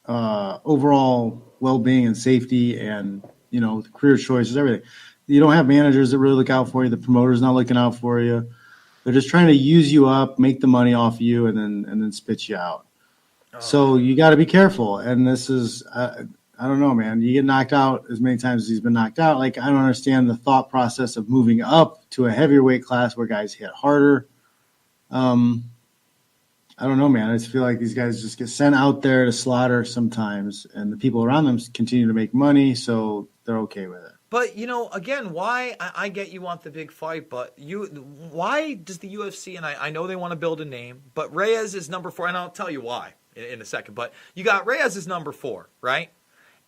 Overall well-being and safety, and the career choices, everything. You don't have managers that really look out for you. The promoter's not looking out for you. They're just trying to use you up, make the money off you, and then spit you out. Oh. So you got to be careful. And this is, I don't know, man. You get knocked out as many times as he's been knocked out. Like, I don't understand the thought process of moving up to a heavier weight class where guys hit harder. I don't know, man. I just feel like these guys just get sent out there to slaughter sometimes, and the people around them continue to make money, so they're okay with it. But, again, why I get you want the big fight, but why does the UFC, and I know they want to build a name, but Reyes is number 4, and I'll tell you why in a second, but you got Reyes is number 4, right?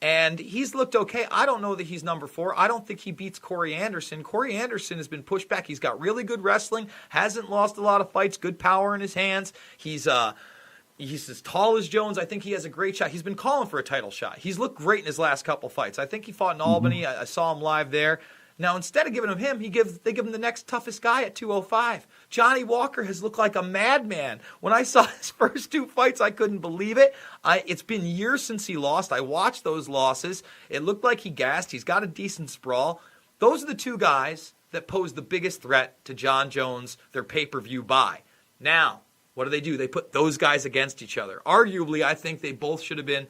And he's looked okay. I don't know that he's number 4. I don't think he beats Corey Anderson. Corey Anderson has been pushed back. He's got really good wrestling, hasn't lost a lot of fights, good power in his hands. He's as tall as Jones. I think he has a great shot. He's been calling for a title shot. He's looked great in his last couple fights. I think he fought in Albany. I saw him live there. Now, instead of giving him they give him the next toughest guy at 205. Johnny Walker has looked like a madman. When I saw his first 2 fights, I couldn't believe it. It's been years since he lost. I watched those losses. It looked like he gassed. He's got a decent sprawl. Those are the 2 guys that pose the biggest threat to John Jones, their pay-per-view buy. Now, what do? They put those guys against each other. Arguably, I think they both should have been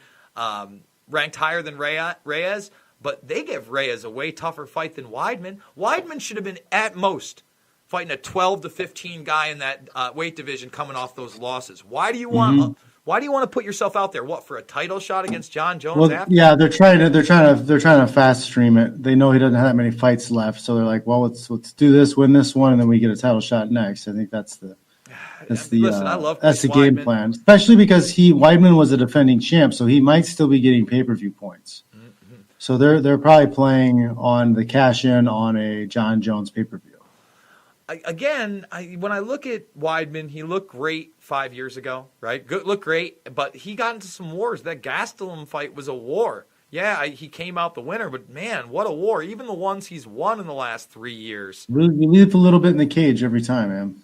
ranked higher than Reyes, but they give Reyes a way tougher fight than Weidman. Weidman should have been, at most, fighting a 12 to 15 guy in that weight division coming off those losses. Why do you want to put yourself out there? What, for a title shot against John Jones? Well, after? Yeah, they're trying to fast stream it. They know he doesn't have that many fights left, so they're like, well, let's do this, win this one, and then we get a title shot next. I think that's the game plan, especially because Weidman was a defending champ, so he might still be getting pay-per-view points. Mm-hmm. So they're probably playing on the cash in on a John Jones pay-per-view. When I look at Weidman, he looked great 5 years ago, right? Looked great, but he got into some wars. That Gastelum fight was a war. Yeah, he came out the winner, but man, what a war. Even the ones he's won in the last 3 years. You leave a little bit in the cage every time, man.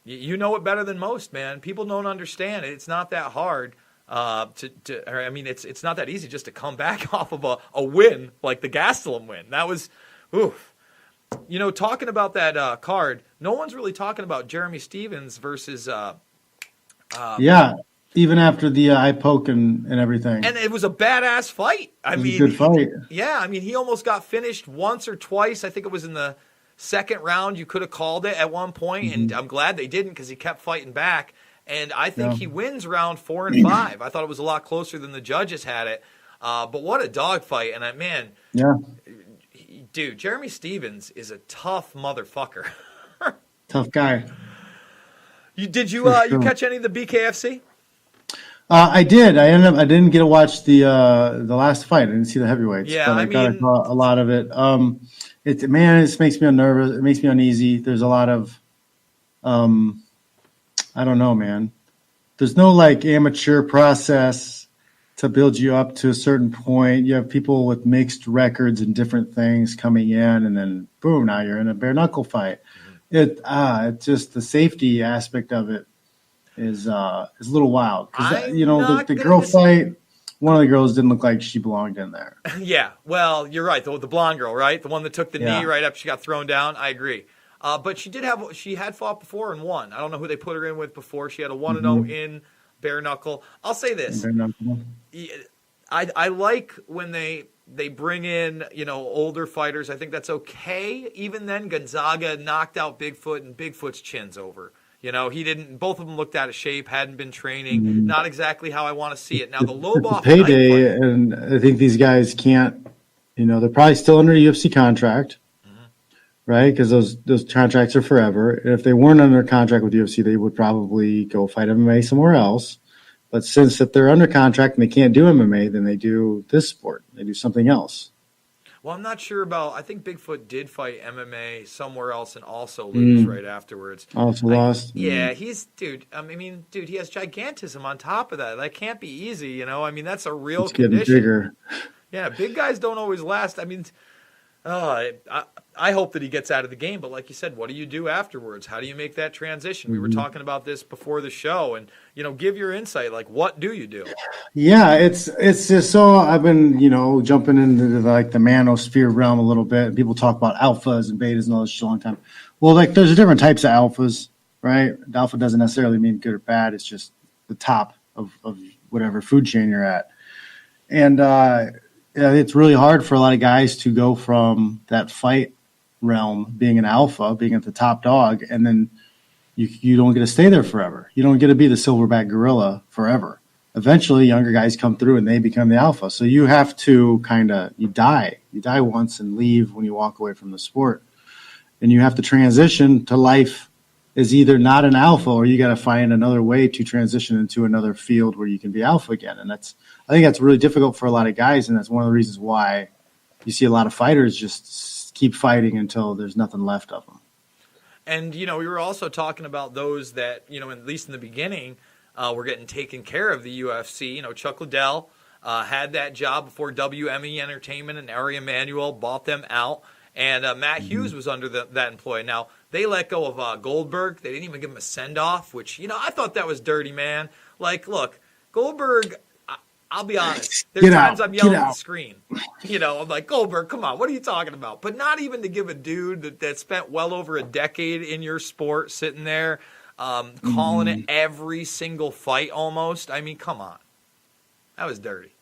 You know it better than most, man. People don't understand it. It's not that hard it's not that easy just to come back off of a win like the Gastelum win. That was, oof. Talking about that card, no one's really talking about Jeremy Stevens versus. Even after the eye poke and everything. And it was a badass fight. It was a good fight. He almost got finished once or twice. I think it was in the second round. You could have called it at one point, and I'm glad they didn't because he kept fighting back. And I think he wins round 4 and 5. I thought it was a lot closer than the judges had it. But what a dogfight. And dude, Jeremy Stevens is a tough motherfucker. Tough guy. You catch any of the BKFC? I did. I didn't get to watch the last fight. I didn't see the heavyweights. Yeah, but I saw a lot of it. It makes me nervous. It makes me uneasy. There's a lot of, I don't know, man. There's no amateur process to build you up to a certain point. You have people with mixed records and different things coming in, and then boom, now you're in a bare knuckle fight. It's just the safety aspect of it is a little wild because the girl fight. One of the girls didn't look like she belonged in there. Yeah, well, you're right. The blonde girl, right? The one that took the knee right after she got thrown down. I agree. But she had fought before and won. I don't know who they put her in with before. She had a 1-0 in bare knuckle. I'll say this. I like when they bring in, older fighters. I think that's okay. Even then, Gonzaga knocked out Bigfoot, and Bigfoot's chin's over. He didn't. Both of them looked out of shape, hadn't been training. Not exactly how I want to see it. Now the Lobov payday, and I think these guys can't. They're probably still under a UFC contract, right? Because those contracts are forever. And if they weren't under contract with UFC, they would probably go fight MMA somewhere else. But since that they're under contract and they can't do MMA, then they do this sport. They do something else. Well, I'm not sure about. I think Bigfoot did fight MMA somewhere else and also lose right afterwards. Also lost. Yeah, he's dude. Dude, he has gigantism on top of that. That can't be easy, you know. I mean, that's a real It's getting condition. bigger. Yeah, big guys don't always last. I mean, I hope that he gets out of the game. But like you said, what do you do afterwards? How do you make that transition? We were talking about this before the show, and give your insight. Like, what do you do? Yeah, it's just so I've been jumping into like the manosphere realm a little bit. People talk about alphas and betas and all this shit a long time. Well, like there's different types of alphas, right? The alpha doesn't necessarily mean good or bad. It's just the top of whatever food chain you're at, and it's really hard for a lot of guys to go from that fight realm, being an alpha, being at the top dog, and then you don't get to stay there forever. You don't get to be the silverback gorilla forever. Eventually, younger guys come through and they become the alpha. So you have to you die once and leave when you walk away from the sport. And you have to transition to life as either not an alpha or you got to find another way to transition into another field where you can be alpha again. And I think that's really difficult for a lot of guys. And that's one of the reasons why you see a lot of fighters just keep fighting until there's nothing left of them. And, we were also talking about those that, at least in the beginning, were getting taken care of the UFC. Chuck Liddell had that job before WME Entertainment, and Ari Emanuel bought them out. And Matt Hughes was under that employee. Now, they let go of Goldberg. They didn't even give him a send-off, which, I thought that was dirty, man. Like, look, Goldberg, I'll be honest. There's times I'm yelling at the screen. I'm like, Goldberg, come on, what are you talking about? But not even to give a dude that spent well over a decade in your sport sitting there calling it every single fight almost. I mean, come on. That was dirty.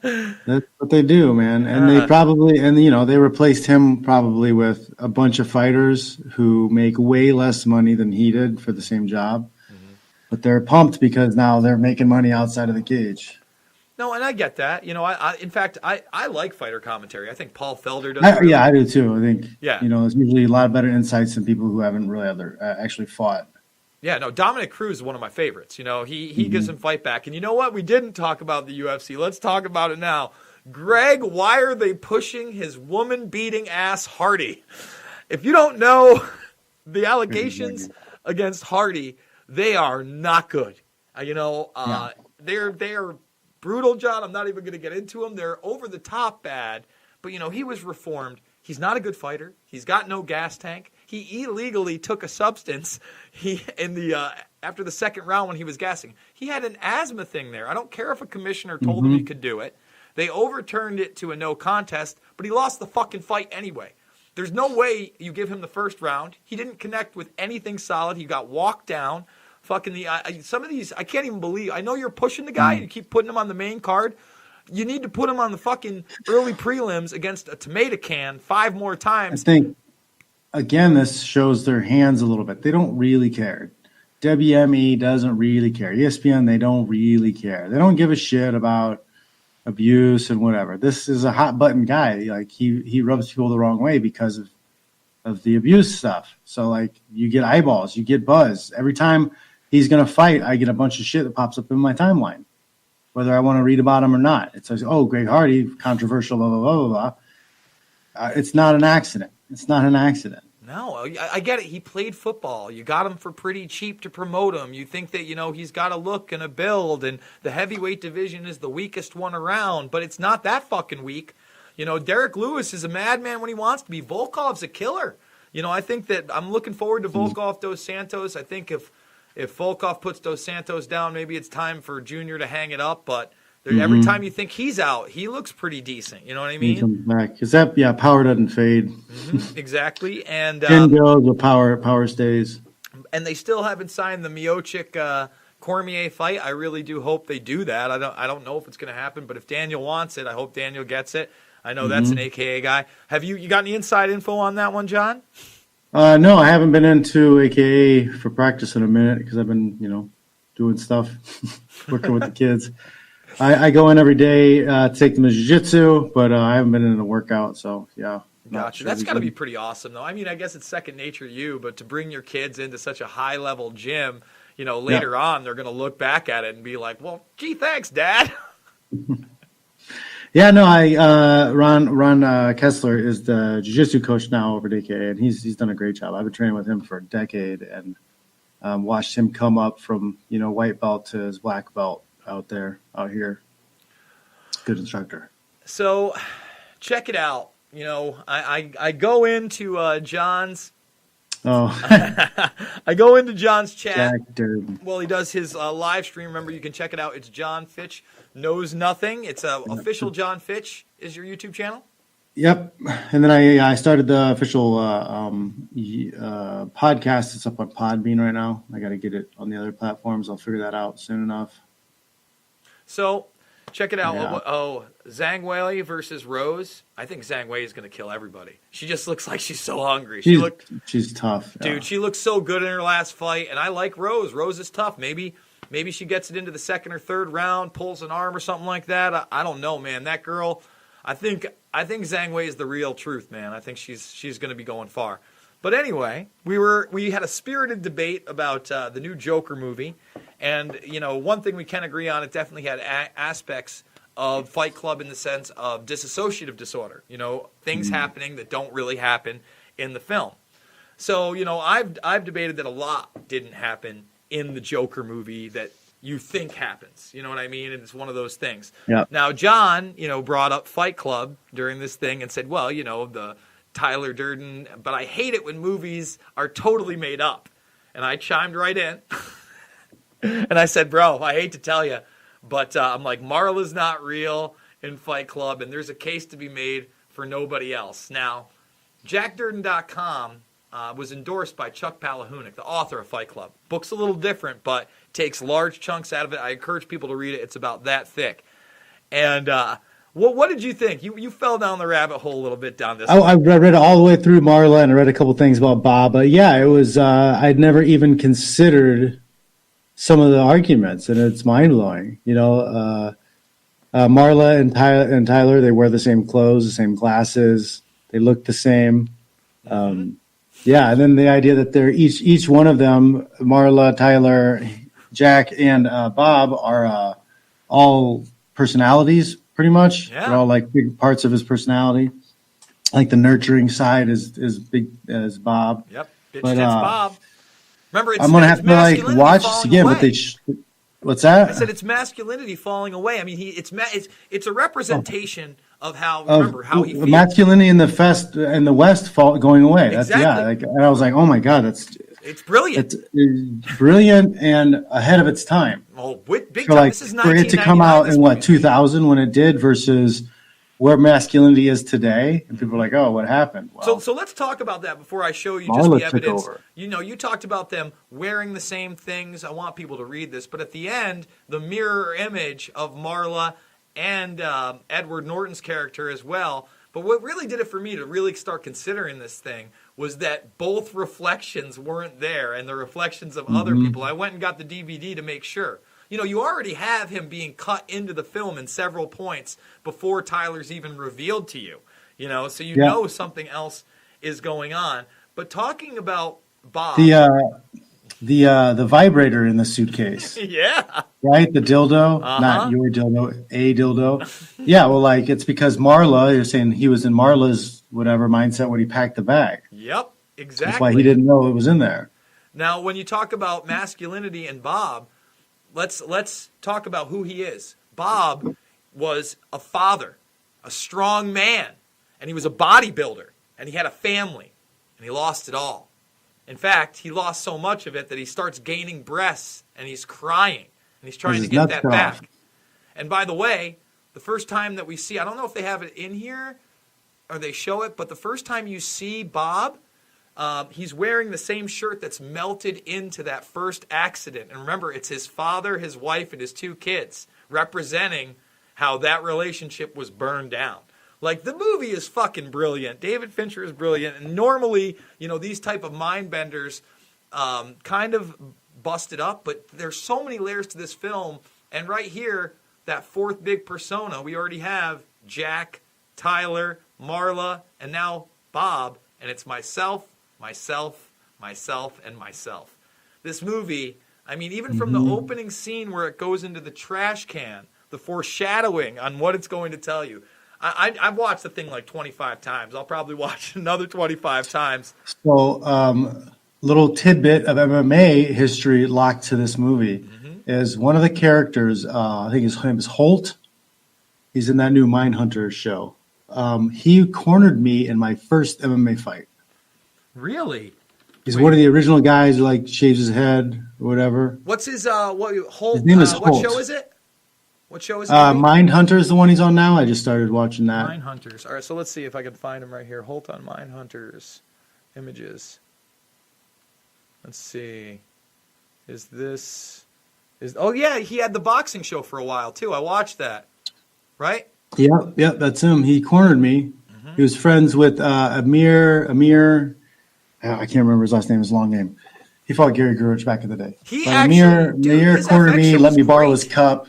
That's what they do, man. And they probably, they replaced him probably with a bunch of fighters who make way less money than he did for the same job. Mm-hmm. But they're pumped because now they're making money outside of the cage. No, and I get that. In fact, I like fighter commentary. I think Paul Felder does. I do too. I think, yeah. There's usually a lot better insights than people who haven't really actually fought. Yeah, no, Dominic Cruz is one of my favorites. He gives him fight back. And you know what? We didn't talk about the UFC. Let's talk about it now. Greg, why are they pushing his woman-beating ass Hardy? If you don't know the allegations against Hardy, they are not good. They're brutal, John. I'm not even going to get into them. They're over the top bad. But, he was reformed. He's not a good fighter. He's got no gas tank. He illegally took a substance. After the second round when he was gassing, he had an asthma thing there. I don't care if a commissioner told him he could do it. They overturned it to a no contest, but he lost the fucking fight anyway. There's no way you give him the first round. He didn't connect with anything solid. He got walked down. Fucking some of these, I can't even believe. I know you're pushing the guy. You keep putting him on the main card. You need to put him on the fucking early prelims against a tomato can 5 more times. I think, again, this shows their hands a little bit. They don't really care. WME doesn't really care. ESPN, they don't really care. They don't give a shit about abuse and whatever. This is a hot button guy. Like he rubs people the wrong way because of the abuse stuff. So like you get eyeballs, you get buzz. Every time he's going to fight, I get a bunch of shit that pops up in my timeline, whether I want to read about him or not. It says, oh, Greg Hardy, controversial, blah, blah, blah, blah, blah. It's not an accident. It's not an accident. No, I get it. He played football. You got him for pretty cheap to promote him. You think that, he's got a look and a build, and the heavyweight division is the weakest one around, but it's not that fucking weak. Derek Lewis is a madman when he wants to be. Volkov's a killer. I think that I'm looking forward to Volkov Dos Santos. I think if Volkov puts Dos Santos down, maybe it's time for Junior to hang it up, but every time you think he's out, he looks pretty decent. You know what I mean? He comes back. Because power doesn't fade. Exactly. And Chin goes, but power stays. And they still haven't signed the Miocic Cormier fight. I really do hope they do that. I don't know if it's going to happen, but if Daniel wants it, I hope Daniel gets it. I know that's an AKA guy. Have you got any inside info on that one, John? No, I haven't been into AKA for practice in a minute because I've been, doing stuff, working with the kids. I go in every day to take them to jiu-jitsu, but I haven't been in a workout, so yeah. Gotcha. Sure. That's got to be pretty awesome, though. I mean, I guess it's second nature to you, but to bring your kids into such a high-level gym, later on they're going to look back at it and be like, well, gee, thanks, Dad. Yeah, no, Ron Kessler is the jiu-jitsu coach now over at AKA, and he's done a great job. I've been training with him for a decade, and watched him come up from white belt to his black belt out here. Good instructor. So, check it out. I go into John's. Oh, I go into John's chat. Jack Durden. Well, he does his live stream. Remember, you can check it out. It's John Fitch Knows Nothing. It's official John Fitch is your YouTube channel. Yep, and then I started the official podcast. It's up on Podbean right now. I got to get it on the other platforms. I'll figure that out soon enough. So, check it out. Yeah. Zhang Wei versus Rose. I think Zhang Wei is going to kill everybody. She just looks like she's so hungry. She's tough. Yeah. Dude, she looks so good in her last fight, and I like Rose. Rose is tough. Maybe she gets it into the second or third round, pulls an arm or something like that. I don't know, man. That girl, I think Zhang Wei is the real truth, man. I think she's going to be going far. But anyway, we had a spirited debate about the new Joker movie, and one thing we can agree on, it definitely had aspects of Fight Club in the sense of dissociative disorder. Things happening that don't really happen in the film. So I've debated that a lot didn't happen in the Joker movie that you think happens. You know what I mean? And it's one of those things. Yeah. Now John, brought up Fight Club during this thing and said, well, the Tyler Durden, but I hate it when movies are totally made up. And I chimed right in. And I said, bro, I hate to tell you, but I'm like, Marla's not real in Fight Club, and there's a case to be made for nobody else. Now, JackDurden.com was endorsed by Chuck Palahunic, the author of Fight Club. Book's a little different, but takes large chunks out of it. I encourage people to read it. It's about that thick. And what did you think? You fell down the rabbit hole a little bit down this. I read it all the way through Marla, and I read a couple things about Bob. But yeah, it was. I'd never even considered some of the arguments, and it's mind blowing. Marla and Tyler, they wear the same clothes, the same glasses, they look the same. Yeah, and then the idea that they're each one of them, Marla, Tyler, Jack, and Bob, are all personalities, pretty much. Yeah. They're all like big parts of his personality. Like the nurturing side is big as Bob. Yep, bitch But, tits Bob. Remember, I'm gonna have to watch this again, away. but what's that? I said it's masculinity falling away. I mean, it's a representation of how he feels. Masculinity in the West going away. That's Exactly. and I was like, oh my god, It's brilliant. it's brilliant and ahead of its time. Oh, big So time. like This is for it to come 1999, out this in movie. 2000 when it did versus where masculinity is today, and people are like, oh, what happened? Well, So let's talk about that before I show you just Marla the took evidence. over. You talked about them wearing the same things. I want people to read this, but at the end, the mirror image of Marla and Edward Norton's character as well. But what really did it for me to really start considering this thing was that both reflections weren't there, and the reflections of other people. I went and got the DVD to make sure. You already have him being cut into the film in several points before Tyler's even revealed to you. So know something else is going on. But talking about Bob, the vibrator in the suitcase, yeah, right? The dildo, not your dildo, a dildo. Yeah, well, like it's because Marla. You're saying he was in Marla's whatever mindset when he packed the bag. Yep, exactly. That's why he didn't know it was in there. Now, when you talk about masculinity and Bob, let's talk about who he is. Bob was a father, a strong man, and he was a bodybuilder, and he had a family, and he lost it all. In fact, he lost so much of it that he starts gaining breasts, and he's crying, and he's trying to get that back. And by the way, the first time that we see, I don't know if they have it in here or they show it, but the first time you see Bob, he's wearing the same shirt that's melted into that first accident. And remember, it's his father, his wife, and his 2 kids, representing how that relationship was burned down. Like, the movie is fucking brilliant. David Fincher is brilliant. And normally, these type of mind benders kind of busted up, but there's so many layers to this film. And right here, that fourth big persona, we already have Jack, Tyler, Marla, and now Bob. And it's myself, and myself. This movie, I mean, even from the opening scene where it goes into the trash can, the foreshadowing on what it's going to tell you. I've watched the thing like 25 times. I'll probably watch another 25 times. So, little tidbit of MMA history locked to this movie is one of the characters. I think his name is Holt. He's in that new Mindhunter show. He cornered me in my first MMA fight. Really? He's one of the original guys who like shaves his head or whatever. What's his Holt? His name is Holt. What show is it? What show is it? Mindhunter is the one he's on now. I just started watching that. Mindhunters. All right, so let's see if I can find him right here. Holt on Mindhunters. Images. Let's see. Oh yeah, he had the boxing show for a while too. I watched that. Right? Yeah, that's him. He cornered me. He was friends with Amir. I can't remember his last name. His long name. He fought Gary Gurich back in the day. Amir cornered me. Let me borrow his cup.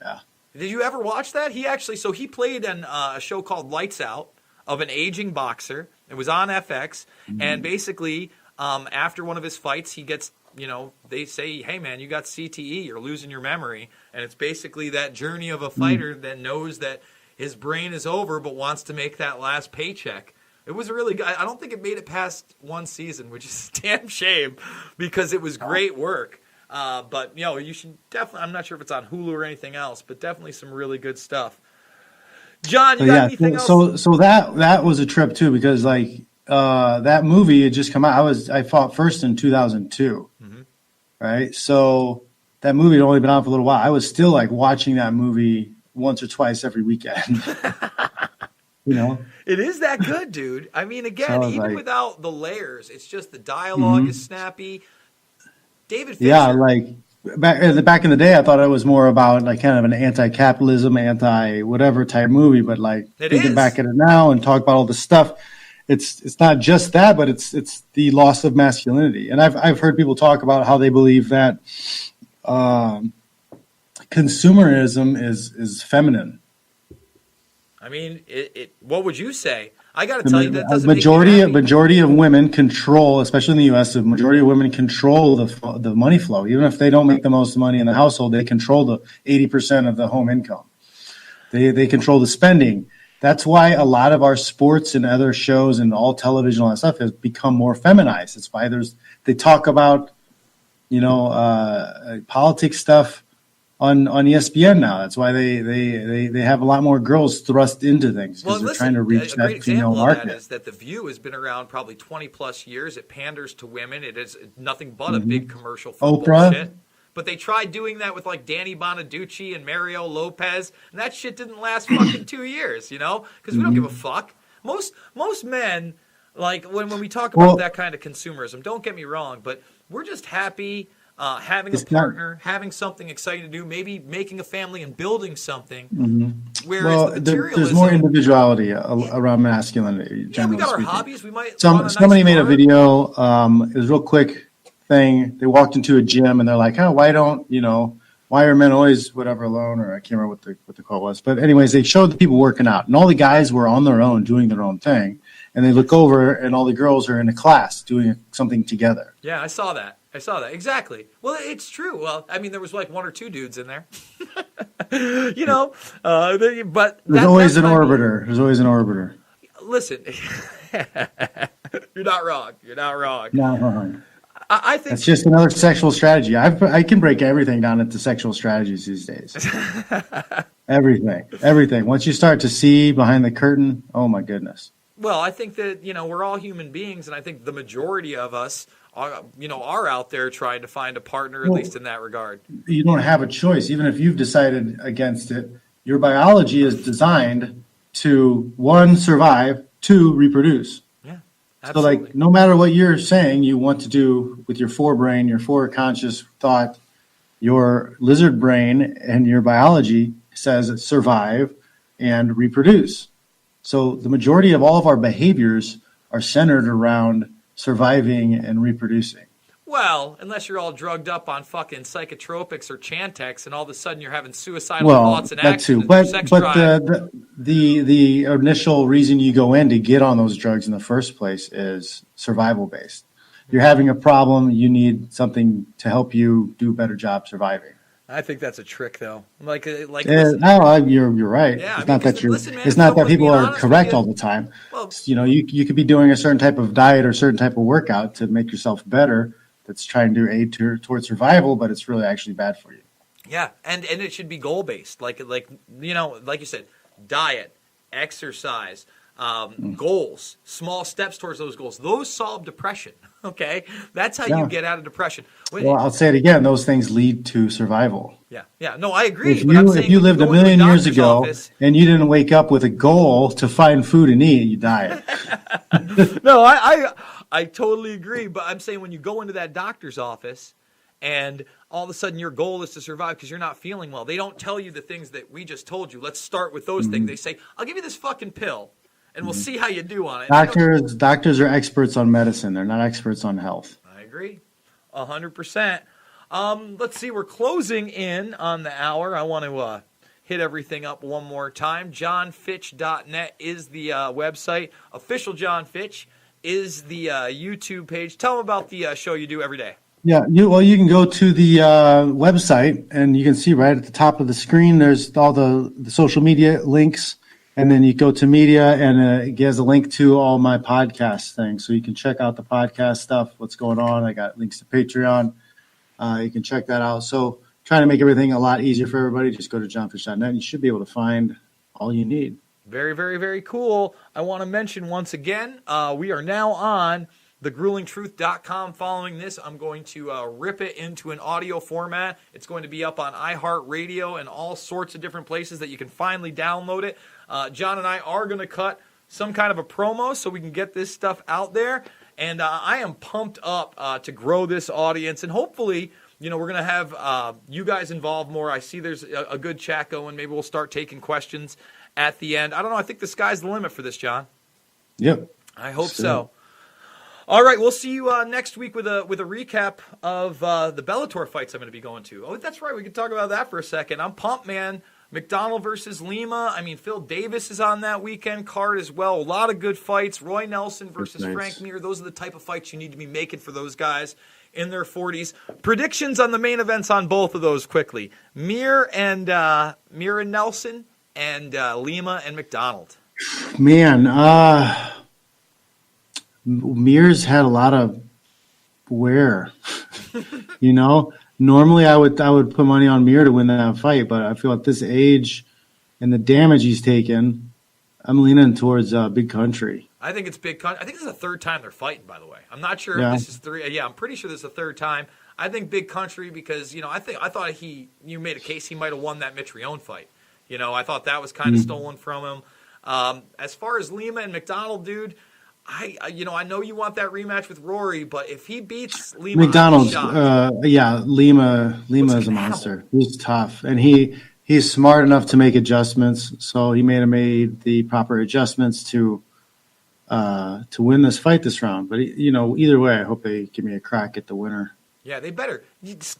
Yeah. Did you ever watch that? He played in a show called Lights Out of an aging boxer. It was on FX, and basically, after one of his fights, he gets, they say, hey man, you got CTE, you're losing your memory, and it's basically that journey of a fighter that knows that his brain is over, but wants to make that last paycheck. It was really good. I don't think it made it past one season, which is a damn shame because it was great work. But you should definitely. I'm not sure if it's on Hulu or anything else, but definitely some really good stuff. John, you got anything else? So that was a trip too because that movie had just come out. I fought first in 2002, right? So that movie had only been out for a little while. I was still watching that movie once or twice every weekend. It is that good, dude. I mean, again, even without the layers, it's just the dialogue is snappy. David Fincher. Yeah, back in the day, I thought it was more about kind of an anti-capitalism, anti-whatever type movie. But thinking back at it now and talk about all the stuff, it's not just that, but it's the loss of masculinity. And I've heard people talk about how they believe that consumerism is feminine. I mean, what would you say? I got to tell you, that doesn't majority of women control, especially in the U.S., the majority of women control the money flow. Even if they don't make the most money in the household, they control the 80% of the home income. They control the spending. That's why a lot of our sports and other shows and all television, all that stuff has become more feminized. It's why they talk about politics stuff on ESPN now. That's why they have a lot more girls thrust into things because they're trying to reach that female market. That is that The View has been around probably 20 plus years. It panders to women. It is nothing but a big commercial football Oprah. Shit. But they tried doing that with Danny Bonaducci and Mario Lopez, and that shit didn't last fucking 2 years, because we don't give a fuck. Most men, when we talk about that kind of consumerism, don't get me wrong, but we're just happy having a partner, having something exciting to do, maybe making a family and building something. Whereas the materialism, there's more individuality around masculinity. Yeah, we got speaking. Our hobbies. We might. Somebody made a video. It was a real quick thing. They walked into a gym and they're like, "Oh, why are men always whatever alone?" Or I can't remember what the quote was. But anyways, they showed the people working out, and all the guys were on their own doing their own thing. And they look over, and all the girls are in a class doing something together. Yeah, I saw that. Exactly. Well, it's true. Well, I mean, there was one or two dudes in there. But there's always an orbiter. There's always an orbiter. Listen, you're not wrong. Not wrong. I think it's just another sexual strategy. I can break everything down into sexual strategies these days. Everything. Once you start to see behind the curtain, oh my goodness. Well, I think that we're all human beings, and I think the majority of us are out there trying to find a partner, at least in that regard. You don't have a choice, even if you've decided against it. Your biology is designed to 1, survive, 2, reproduce. Yeah, absolutely. So no matter what you're saying you want to do with your forebrain, your foreconscious thought, your lizard brain and your biology says survive and reproduce. So the majority of all of our behaviors are centered around surviving and reproducing. Well, unless you're all drugged up on fucking psychotropics or Chantix, and all of a sudden you're having suicidal thoughts and actions. But the initial reason you go in to get on those drugs in the first place is survival based. You're having a problem. You need something to help you do a better job surviving. I think that's a trick, though. You're right. Yeah, It's not that listen, man, it's if not that someone's people being are honest with correct you, all the time. well, You could be doing a certain type of diet or certain type of workout to make yourself better. That's trying to aid towards survival, but it's really actually bad for you. yeah, and it should be goal based, like you said, diet, exercise, goals, small steps towards those goals. Those solve depression. Okay, that's how you get out of depression. Well, I'll say it again. Those things lead to survival. Yeah. No, I agree. But I'm saying if you lived a million years ago and you didn't wake up with a goal to find food and eat, you die. No, I totally agree. But I'm saying when you go into that doctor's office and all of a sudden your goal is to survive because you're not feeling well, they don't tell you the things that we just told you. Let's start with those things. They say, I'll give you this fucking pill and we'll see how you do on it. Doctors are experts on medicine. They're not experts on health. I agree. 100%. Let's see. We're closing in on the hour. I want to hit everything up one more time. JohnFitch.net is the website. Official John Fitch is the YouTube page. Tell them about the show you do every day. Yeah, you can go to the website and you can see right at the top of the screen. There's all the social media links, and then you go to media, and it gives a link to all my podcast things, so you can check out the podcast stuff. What's going on? I got links to Patreon. You can check that out. So trying to make everything a lot easier for everybody. Just go to johnfish.net. You should be able to find all you need. Very, very, very cool. I want to mention once again, we are now on thegruelingtruth.com. Following this, I'm going to rip it into an audio format. It's going to be up on iHeartRadio and all sorts of different places that you can finally download it. John and I are going to cut some kind of a promo so we can get this stuff out there. And I am pumped up to grow this audience. And hopefully, we're going to have you guys involved more. I see there's a good chat going. Maybe we'll start taking questions at the end. I don't know. I think the sky's the limit for this, John. Yep. I hope so. All right, we'll see you next week with a recap of the Bellator fights I'm going to be going to. Oh, that's right. We can talk about that for a second. I'm pumped, man. McDonald versus Lima. I mean, Phil Davis is on that weekend card as well. A lot of good fights. Roy Nelson versus Frank Mir. Those are the type of fights you need to be making for those guys in their 40s. Predictions on the main events on both of those quickly. Mir and Nelson, and Lima and McDonald. Man, Mir's had a lot of wear. Normally I would put money on Mir to win that fight, but I feel at this age and the damage he's taken, I'm leaning towards Big Country. I think it's Big Country. I think this is the third time they're fighting, by the way. I'm not sure if this is three. Yeah, I'm pretty sure this is the third time. I think Big Country because, I thought you made a case he might have won that Mitrione fight. I thought that was kind of stolen from him. As far as Lima and McDonald, dude, I know you want that rematch with Rory, but if he beats Lima, McDonald's, Lima is a monster. He's tough, and he's smart enough to make adjustments. So he made the proper adjustments to win this fight this round. But either way, I hope they give me a crack at the winner. Yeah, they better.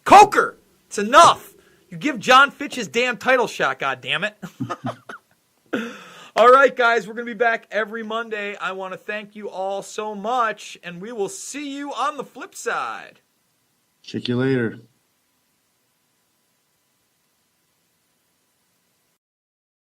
Coker, it's enough. You give John Fitch his damn title shot. God damn it. All right, guys, we're going to be back every Monday. I want to thank you all so much, and we will see you on the flip side. Check you later.